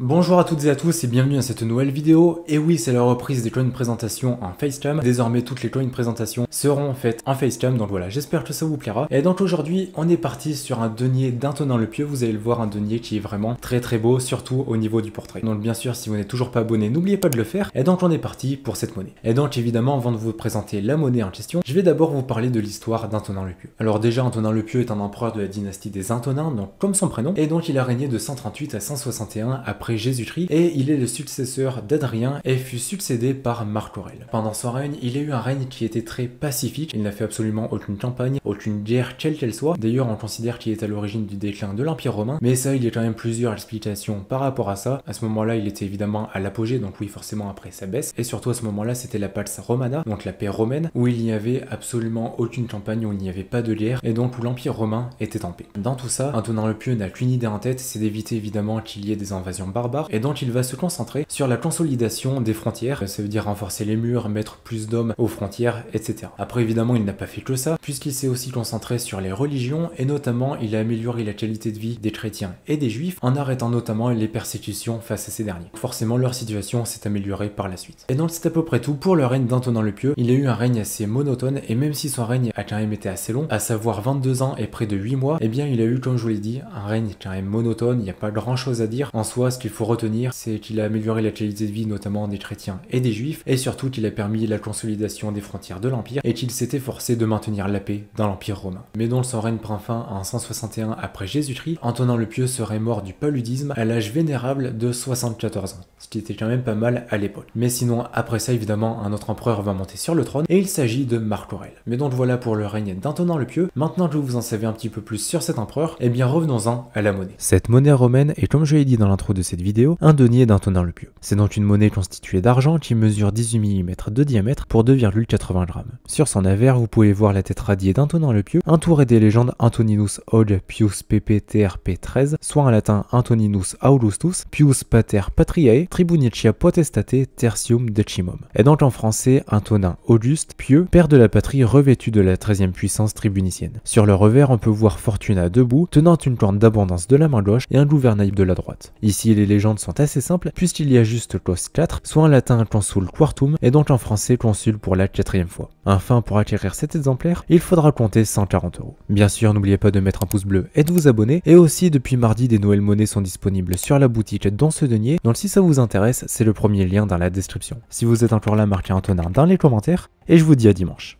Bonjour à toutes et à tous et bienvenue à cette nouvelle vidéo. Et oui, c'est la reprise des coins de présentation en facecam. Désormais, toutes les coins de présentation seront faites en facecam, donc voilà, j'espère que ça vous plaira. Et donc aujourd'hui, on est parti sur un denier d'Antonin-le-Pieux. Vous allez le voir, un denier qui est vraiment très beau, surtout au niveau du portrait. Donc bien sûr, si vous n'êtes toujours pas abonné, n'oubliez pas de le faire. Et donc on est parti pour cette monnaie. Et donc évidemment, avant de vous présenter la monnaie en question, je vais d'abord vous parler de l'histoire d'Antonin-le-Pieux. Alors déjà, Antonin-le-Pieux est un empereur de la dynastie des Antonins, donc comme son prénom, et donc il a régné de 138 à 161 après Jésus-Christ, et il est le successeur d'Adrien et fut succédé par Marc Aurèle. Pendant son règne, il a eu un règne qui était très pacifique, il n'a fait absolument aucune campagne, aucune guerre quelle qu'elle soit. D'ailleurs, on considère qu'il est à l'origine du déclin de l'Empire romain, mais ça, il y a quand même plusieurs explications par rapport à ça. À ce moment-là, il était évidemment à l'apogée, donc oui, forcément après ça baisse, et surtout à ce moment-là, c'était la Pax Romana, donc la paix romaine, où il n'y avait absolument aucune campagne, où il n'y avait pas de guerre, et donc où l'Empire romain était en paix. Dans tout ça, Antonin-le-Pieux n'a qu'une idée en tête, c'est d'éviter évidemment qu'il y ait des invasions barbares, et donc il va se concentrer sur la consolidation des frontières, ça veut dire renforcer les murs, mettre plus d'hommes aux frontières, etc. Après évidemment il n'a pas fait que ça, puisqu'il s'est aussi concentré sur les religions, et notamment il a amélioré la qualité de vie des chrétiens et des juifs, en arrêtant notamment les persécutions face à ces derniers. Forcément leur situation s'est améliorée par la suite. Et donc c'est à peu près tout pour le règne d'Antonin-le-Pieux. Il a eu un règne assez monotone, et même si son règne a quand même été assez long, à savoir 22 ans et près de 8 mois, eh bien il a eu, comme je vous l'ai dit, un règne quand même monotone, il n'y a pas grand chose à dire. En soi, ce qu'il faut retenir, c'est qu'il a amélioré la qualité de vie notamment des chrétiens et des juifs, et surtout qu'il a permis la consolidation des frontières de l'Empire, et qu'il s'est efforcé de maintenir la paix dans l'Empire romain. Mais dont son règne prend fin en 161 après Jésus-Christ, Antonin-le-Pieux serait mort du paludisme à l'âge vénérable de 74 ans, ce qui était quand même pas mal à l'époque. Mais sinon, après ça, évidemment, un autre empereur va monter sur le trône, et il s'agit de Marc Aurèle. Mais donc voilà pour le règne d'Antonin-le-Pieux. Maintenant que vous en savez un petit peu plus sur cet empereur, eh bien revenons-en à la monnaie. Cette monnaie romaine est, comme je l'ai dit dans l'intro de cette vidéo, un denier d'Antonin-le-Pieux. C'est donc une monnaie constituée d'argent qui mesure 18 mm de diamètre pour 2,80 g. Sur son avers, vous pouvez voir la tête radiée d'Antonin-le-Pieux, entourée des légendes Antoninus Hoc Pius Pp TRP 13, soit en latin Antoninus Augustus, Pius Pater Patriae, Tribunicia Potestate Tertium Decimum. Et donc en français, Antonin Auguste Pieux, père de la patrie revêtu de la 13e puissance tribunicienne. Sur le revers, on peut voir Fortuna debout, tenant une corne d'abondance de la main gauche et un gouvernail de la droite. Ici, les légendes sont assez simples, puisqu'il y a juste clos 4, soit en latin consul quartum, et donc en français consul pour la 4e fois. Enfin, pour acquérir cet exemplaire, il faudra compter 140 €. Bien sûr, n'oubliez pas de mettre un pouce bleu et de vous abonner, et aussi depuis mardi, des nouvelles monnaies sont disponibles sur la boutique dans ce denier, donc si ça vous intéresse, c'est le premier lien dans la description. Si vous êtes encore là, marquez Antonin dans les commentaires, et je vous dis à dimanche.